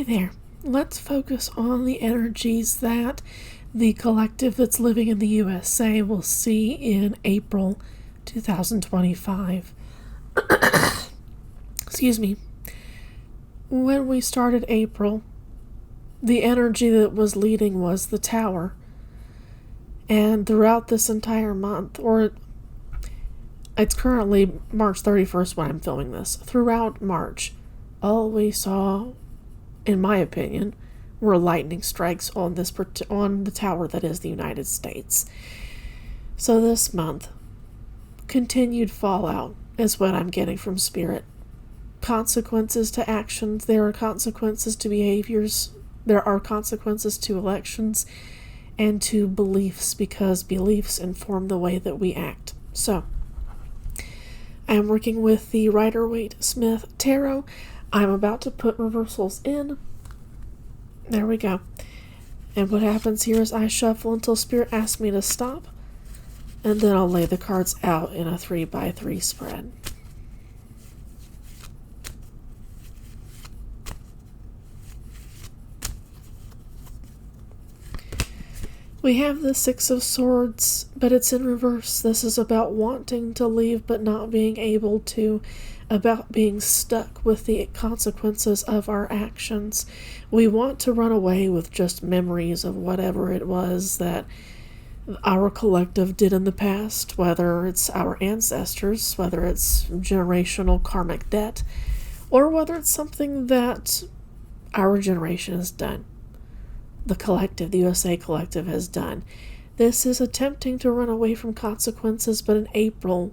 there. Let's focus on the energies that the collective that's living in the USA will see in April 2025. Excuse me. When we started April, the energy that was leading was the Tower. And throughout this entire month, or it's currently March 31st when I'm filming this, throughout March, all we saw, in my opinion, were lightning strikes on the tower that is the United States. So this month, continued fallout is what I'm getting from Spirit. Consequences to actions. There are consequences to behaviors. There are consequences to elections and to beliefs, because beliefs inform the way that we act. So, I am working with the Rider-Waite-Smith Tarot. I'm about to put reversals in. There we go. And what happens here is I shuffle until Spirit asks me to stop, and then I'll lay the cards out in a 3x3 spread. We have the Six of Swords, but it's in reverse. This is about wanting to leave but not being able to, about being stuck with the consequences of our actions. We want to run away with just memories of whatever it was that our collective did in the past, whether it's our ancestors, whether it's generational karmic debt, or whether it's something that our generation has done. The collective, the USA collective, has done. This is attempting to run away from consequences, but in April,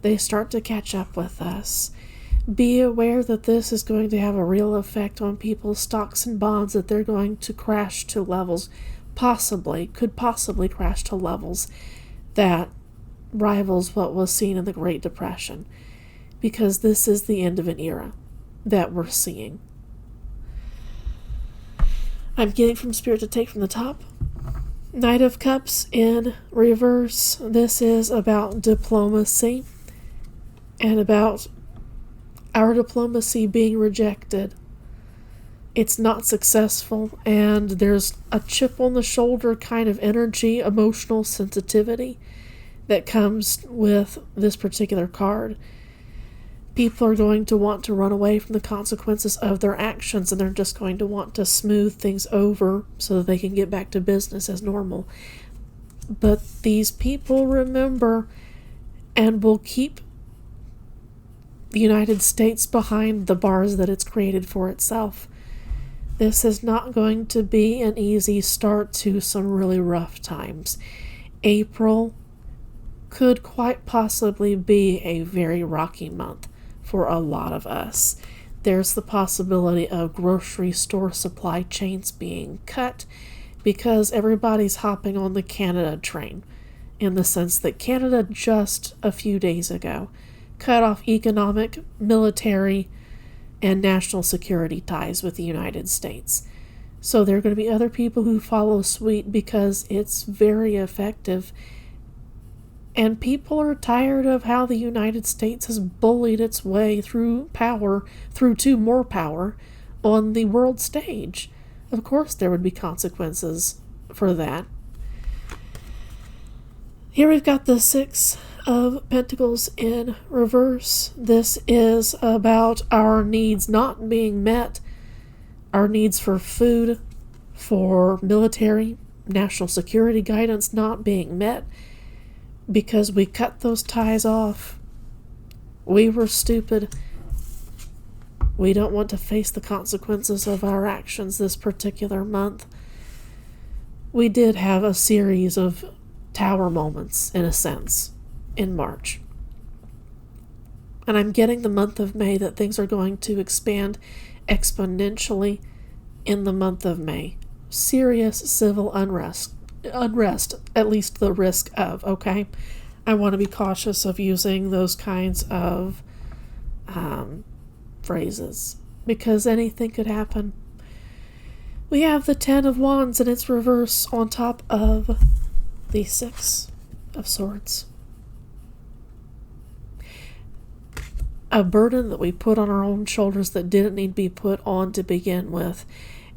they start to catch up with us. Be aware that this is going to have a real effect on people's stocks and bonds, that they're going to crash to levels, could possibly crash to levels that rivals what was seen in the Great Depression, because this is the end of an era that we're seeing. I'm getting from Spirit to take from the top. Knight of Cups in reverse. This is about diplomacy and about our diplomacy being rejected. It's not successful, and there's a chip on the shoulder kind of energy, emotional sensitivity that comes with this particular card. People are going to want to run away from the consequences of their actions, and they're just going to want to smooth things over so that they can get back to business as normal. But these people remember and will keep the United States behind the bars that it's created for itself. This is not going to be an easy start to some really rough times. April could quite possibly be a very rocky month for a lot of us. There's the possibility of grocery store supply chains being cut because everybody's hopping on the Canada train, in the sense that Canada just a few days ago cut off economic, military, and national security ties with the United States. So there are going to be other people who follow suit because it's very effective. And people are tired of how the United States has bullied its way through to more power on the world stage. Of course there would be consequences for that. Here we've got the Six of Pentacles in reverse. This is about our needs not being met, our needs for food, for military, national security guidance not being met, because we cut those ties off. We were stupid. We don't want to face the consequences of our actions this particular month. We did have a series of tower moments, in a sense, in March. And I'm getting the month of May that things are going to expand exponentially in the month of May. Serious civil unrest, at least the risk of, okay? I want to be cautious of using those kinds of phrases, because anything could happen. We have the Ten of Wands in its reverse on top of the Six of Swords. a burden that we put on our own shoulders that didn't need to be put on to begin with.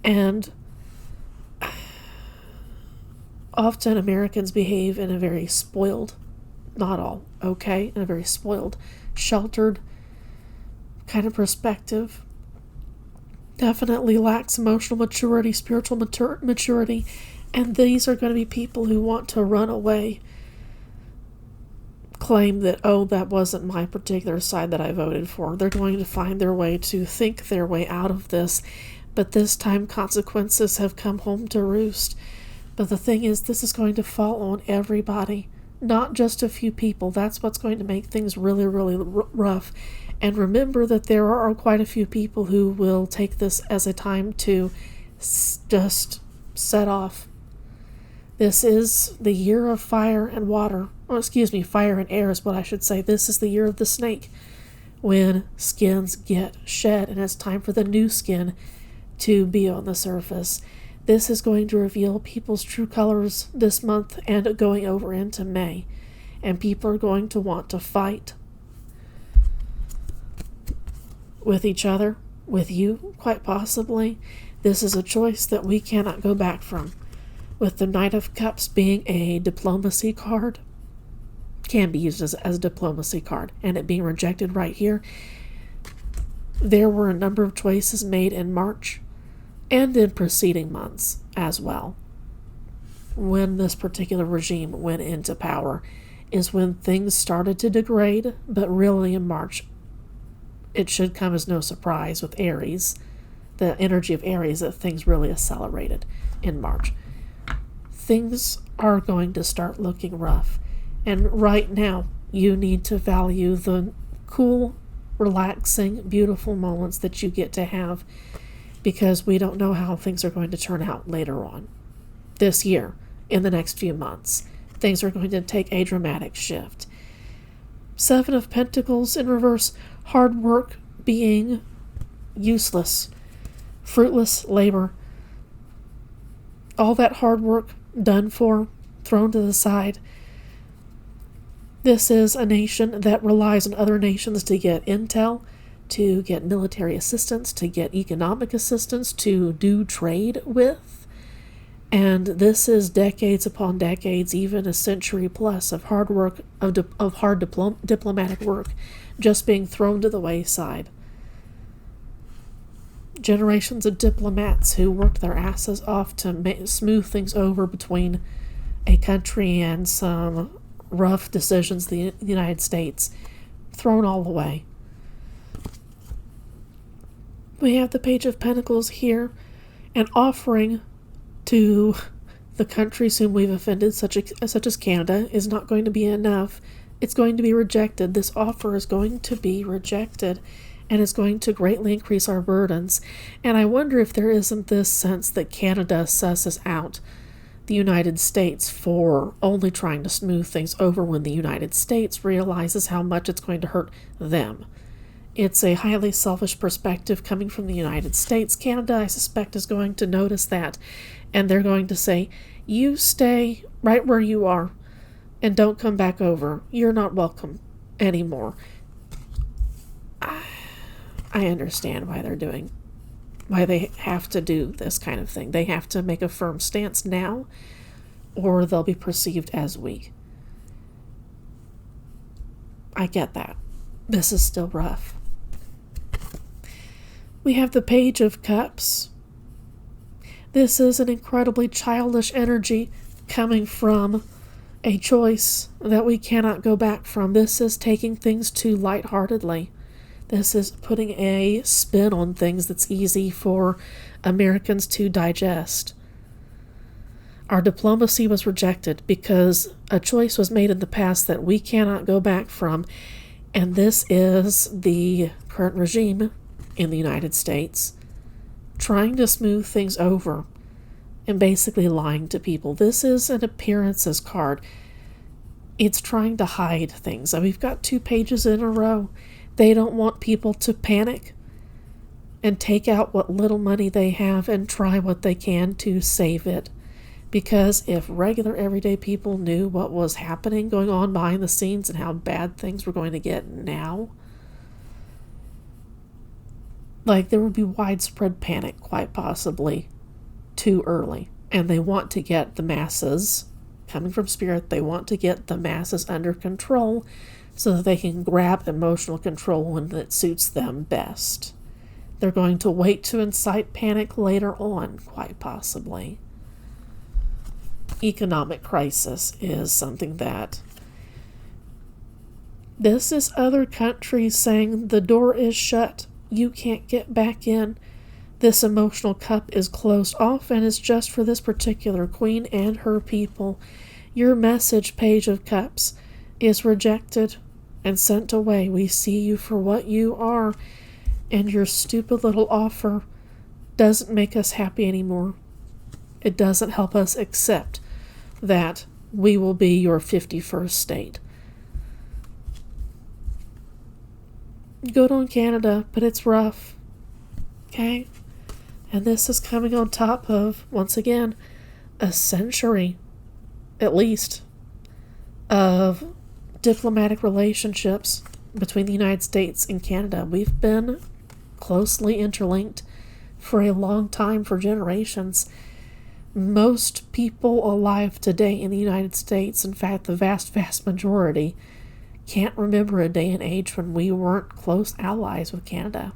And often Americans behave in a very spoiled, not all, okay, in a very spoiled, sheltered kind of perspective. Definitely lacks emotional maturity, spiritual maturity, and these are going to be people who want to run away, claim that, oh, that wasn't my particular side that I voted for. They're going to find their way to think their way out of this, but this time consequences have come home to roost. But the thing is, this is going to fall on everybody, not just a few people. That's what's going to make things really, really rough. And remember that there are quite a few people who will take this as a time to just set off. This is the year of fire and water. Oh, excuse me, fire and air is what I should say. This is the year of the snake, when skins get shed and it's time for the new skin to be on the surface. This is going to reveal people's true colors this month and going over into May. And people are going to want to fight with each other, with you, quite possibly. This is a choice that we cannot go back from. With the Knight of Cups being a diplomacy card, can be used as a diplomacy card, and it being rejected right here. There were a number of choices made in March and in preceding months as well. When this particular regime went into power is when things started to degrade, but really in March, it should come as no surprise with Aries, the energy of Aries, that things really accelerated in March. Things are going to start looking rough. And right now, you need to value the cool, relaxing, beautiful moments that you get to have, because we don't know how things are going to turn out later on this year, in the next few months. Things are going to take a dramatic shift. Seven of Pentacles in reverse, hard work being useless, fruitless labor. All that hard work done for, thrown to the side. This is a nation that relies on other nations to get intel, to get military assistance, to get economic assistance, to do trade with. And this is decades upon decades, even a century plus of hard work, of hard diplomatic work, just being thrown to the wayside. Generations of diplomats who worked their asses off to smooth things over between a country and some rough decisions, the United States, thrown all away. We have the Page of Pentacles here, an offering to the countries whom we've offended, such as Canada, is not going to be enough. It's going to be rejected. This offer is going to be rejected, and it's going to greatly increase our burdens. And I wonder if there isn't this sense that Canada susses out the United States for only trying to smooth things over when the United States realizes how much it's going to hurt them. It's a highly selfish perspective coming from the United States. Canada, I suspect, is going to notice that, and they're going to say, you stay right where you are and don't come back over. You're not welcome anymore. I understand why they have to do this kind of thing. They have to make a firm stance now, or they'll be perceived as weak. I get that. This is still rough. We have the Page of Cups. This is an incredibly childish energy coming from a choice that we cannot go back from. This is taking things too lightheartedly. This is putting a spin on things that's easy for Americans to digest. Our diplomacy was rejected because a choice was made in the past that we cannot go back from, and this is the current regime in the United States trying to smooth things over and basically lying to people. This is an appearances card. It's trying to hide things. We've got 2 pages in a row. They don't want people to panic and take out what little money they have and try what they can to save it. Because if regular everyday people knew what was happening, going on behind the scenes, and how bad things were going to get now, Like, there would be widespread panic, quite possibly, too early. And they want to get the masses, coming from spirit, they want to get the masses under control so that they can grab emotional control when it suits them best. They're going to wait to incite panic later on, quite possibly. Economic crisis is something that... This is other countries saying the door is shut. You can't get back in. This emotional cup is closed off and is just for this particular queen and her people. Your message, Page of Cups, is rejected and sent away. We see you for what you are, and your stupid little offer doesn't make us happy anymore. It doesn't help us accept that we will be your 51st state. Good on Canada, but it's rough. Okay? And this is coming on top of, once again, a century, at least, of diplomatic relationships between the United States and Canada. We've been closely interlinked for a long time, for generations. Most people alive today in the United States, in fact, the vast majority, can't remember a day and age when we weren't close allies with Canada,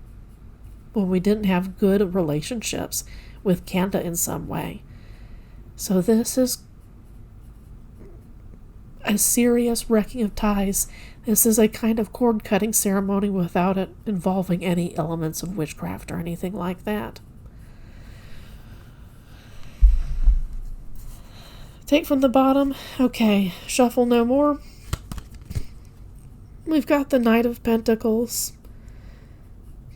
when we didn't have good relationships with Canada in some way. So this is a serious wrecking of ties. This is a kind of cord-cutting ceremony without it involving any elements of witchcraft or anything like that. Take from the bottom. Okay, shuffle no more. We've got the Knight of Pentacles.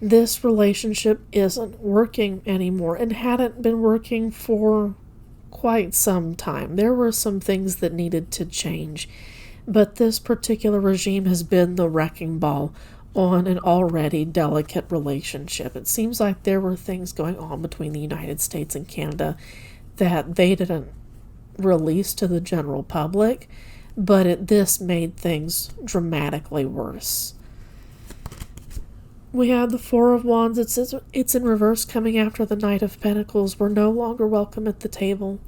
This relationship isn't working anymore and hadn't been working for quite some time. There were some things that needed to change, but this particular regime has been the wrecking ball on an already delicate relationship. It seems like there were things going on between the United States and Canada that they didn't release to the general public, but this made things dramatically worse. We have the Four of Wands. It's in reverse, coming after the Knight of Pentacles. We're no longer welcome at the table.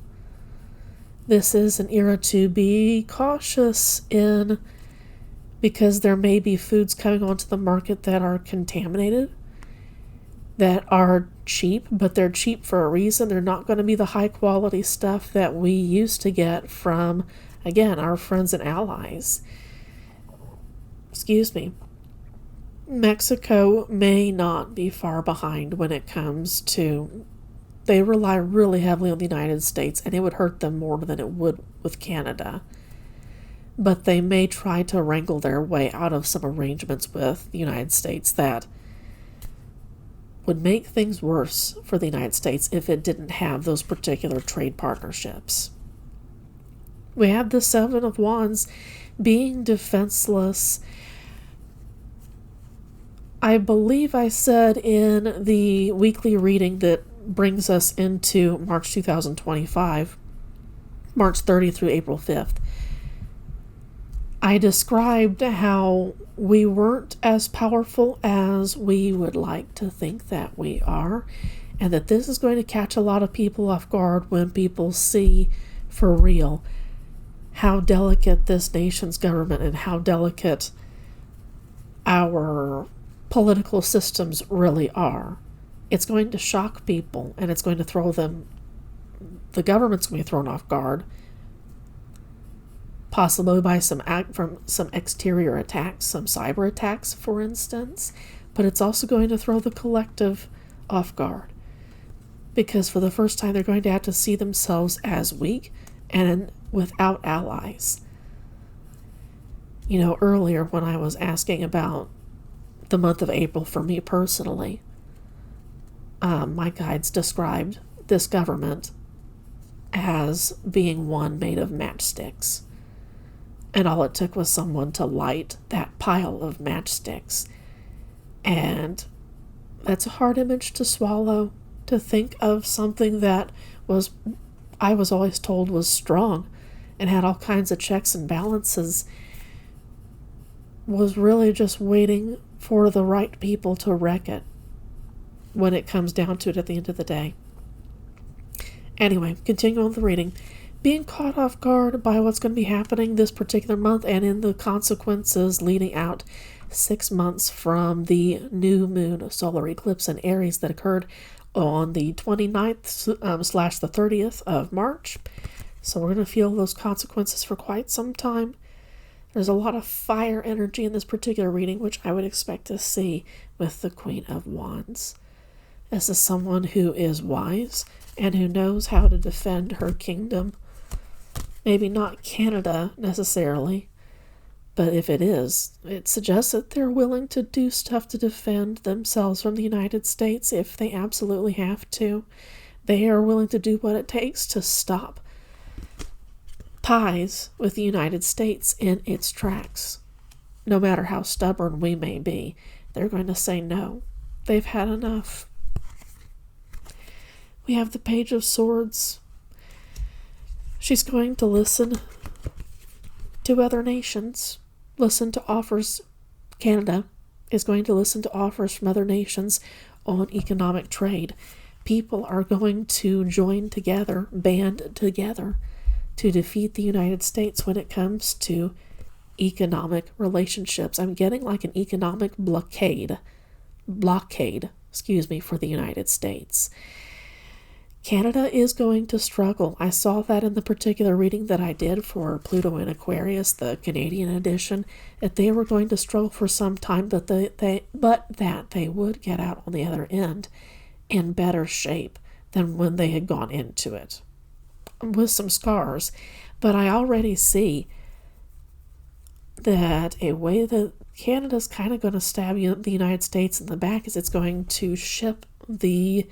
This is an era to be cautious in, because there may be foods coming onto the market that are contaminated, that are cheap, but they're cheap for a reason. They're not going to be the high quality stuff that we used to get from, again, our friends and allies. Excuse me. Mexico may not be far behind when it comes to... They rely really heavily on the United States, and it would hurt them more than it would with Canada. But they may try to wrangle their way out of some arrangements with the United States that would make things worse for the United States if it didn't have those particular trade partnerships. We have the Seven of Wands, being defenseless. I believe I said in the weekly reading that brings us into March 2025, March 30th through April 5th, I described how we weren't as powerful as we would like to think that we are, and that this is going to catch a lot of people off guard when people see for real how delicate this nation's government and how delicate our political systems really are. It's going to shock people, and it's going to throw them, the government's going to be thrown off guard, possibly by some exterior attacks, some cyber attacks, for instance, but it's also going to throw the collective off guard, because for the first time they're going to have to see themselves as weak and without allies. You know, earlier when I was asking about the month of April for me personally, my guides described this government as being one made of matchsticks. And all it took was someone to light that pile of matchsticks. And that's a hard image to swallow, to think of something that was, I was always told, was strong and had all kinds of checks and balances, was really just waiting for the right people to wreck it. when it comes down to it at the end of the day. Anyway, continuing on the reading. Being caught off guard by what's going to be happening this particular month and in the consequences leading out 6 months from the new moon solar eclipse in Aries that occurred on the 29th / the 30th of March. So we're going to feel those consequences for quite some time. There's a lot of fire energy in this particular reading, which I would expect to see with the Queen of Wands. This is someone who is wise and who knows how to defend her kingdom. Maybe not Canada necessarily, but if it is, it suggests that they're willing to do stuff to defend themselves from the United States if they absolutely have to. They are willing to do what it takes to stop ties with the United States in its tracks. No matter how stubborn we may be, they're going to say no. They've had enough. We have the Page of Swords. She's going to listen to other nations, listen to offers. Canada is going to listen to offers from other nations on economic trade. People are going to join together, band together, to defeat the United States when it comes to economic relationships. I'm getting like an economic blockade, for the United States. Canada is going to struggle. I saw that in the particular reading that I did for Pluto in Aquarius, the Canadian edition, that they were going to struggle for some time, but that they would get out on the other end in better shape than when they had gone into it, with some scars. But I already see that a way that Canada's kind of going to stab the United States in the back is it's going to ship the,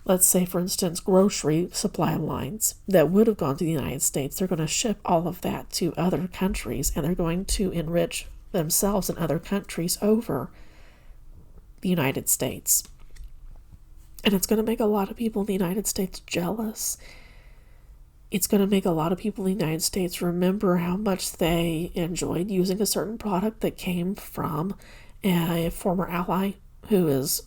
let's say, for instance, grocery supply lines that would have gone to the United States. They're going to ship all of that to other countries, and they're going to enrich themselves and other countries over the United States. And it's going to make a lot of people in the United States jealous. It's going to make a lot of people in the United States remember how much they enjoyed using a certain product that came from a former ally who is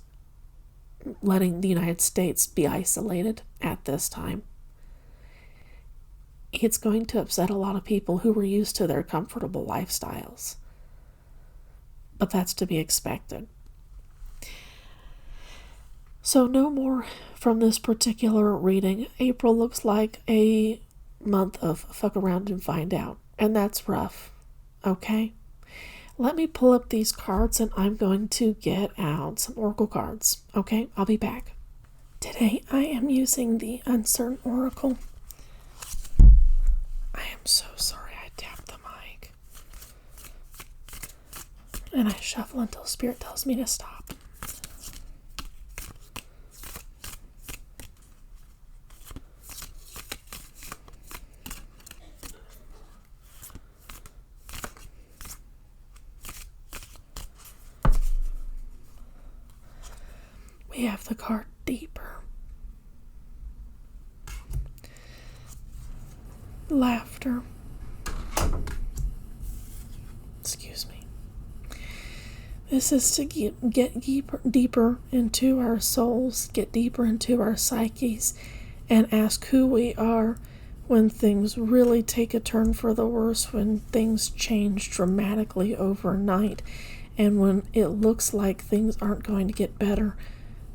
letting the United States be isolated at this time. It's going to upset a lot of people who were used to their comfortable lifestyles. But that's to be expected. So no more from this particular reading. April looks like a month of fuck around and find out. And that's rough. Okay? Let me pull up these cards and I'm going to get out some oracle cards. Okay? I'll be back. Today I am using the Uncertain Oracle. I am so sorry I tapped the mic. And I shuffle until Spirit tells me to stop. We have the card Deeper. Laughter. Excuse me. This is to get deeper into our souls, get deeper into our psyches, and ask who we are when things really take a turn for the worse, when things change dramatically overnight, and when it looks like things aren't going to get better.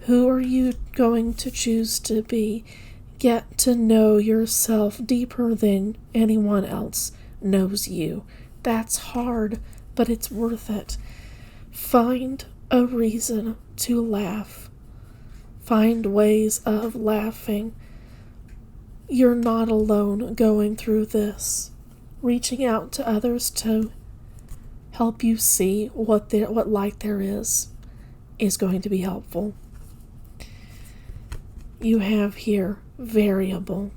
Who are you going to choose to be? Get to know yourself deeper than anyone else knows you. That's hard, but it's worth it. Find a reason to laugh. Find ways of laughing. You're not alone going through this. Reaching out to others to help you see what light there is going to be helpful. You have here variable.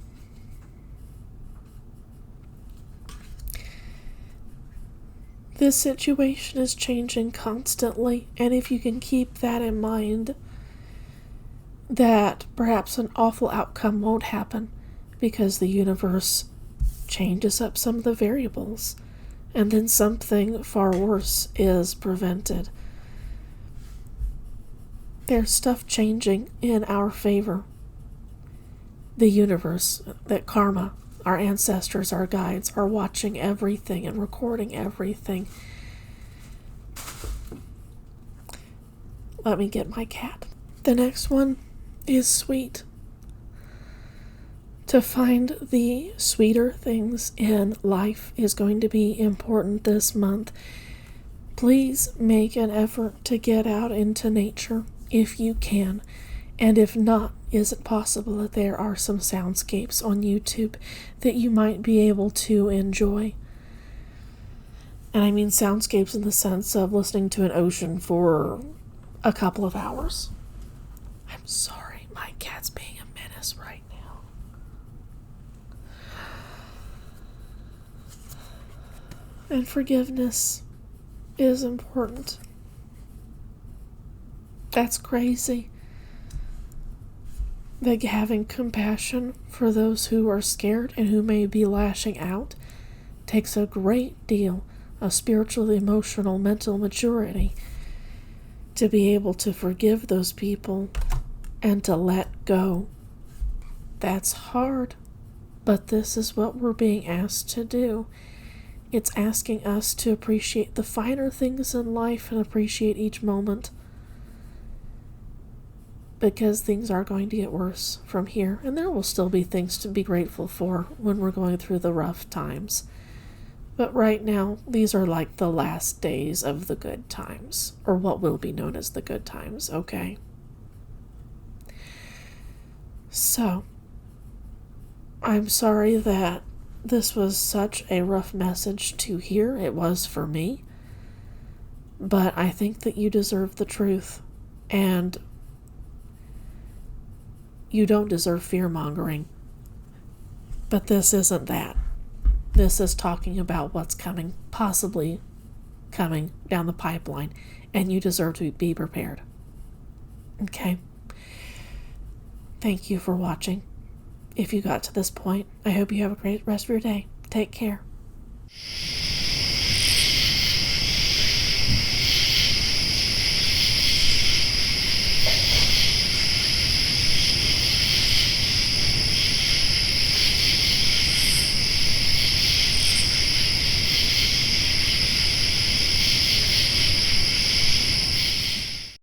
This situation is changing constantly, and if you can keep that in mind, that perhaps an awful outcome won't happen because the universe changes up some of the variables, and then something far worse is prevented. There's stuff changing in our favor. The universe, that karma, our ancestors, our guides are watching everything and recording everything. Let me get my cat. The next one is sweet. To find the sweeter things in life is going to be important this month. Please make an effort to get out into nature if you can. And if not, is it possible that there are some soundscapes on YouTube that you might be able to enjoy? And I mean soundscapes in the sense of listening to an ocean for a couple of hours. I'm sorry, my cat's being a menace right now. And forgiveness is important. That's crazy. That having compassion for those who are scared and who may be lashing out takes a great deal of spiritual, emotional, mental maturity to be able to forgive those people and to let go. That's hard, but this is what we're being asked to do. It's asking us to appreciate the finer things in life and appreciate each moment. Because things are going to get worse from here, and there will still be things to be grateful for when we're going through the rough times. But right now, these are like the last days of the good times, or what will be known as the good times, okay? So, I'm sorry that this was such a rough message to hear. It was for me. But I think that you deserve the truth, and you don't deserve fear-mongering. But this isn't that. This is talking about what's coming, possibly coming down the pipeline, and you deserve to be prepared. Okay? Thank you for watching. If you got to this point, I hope you have a great rest of your day. Take care.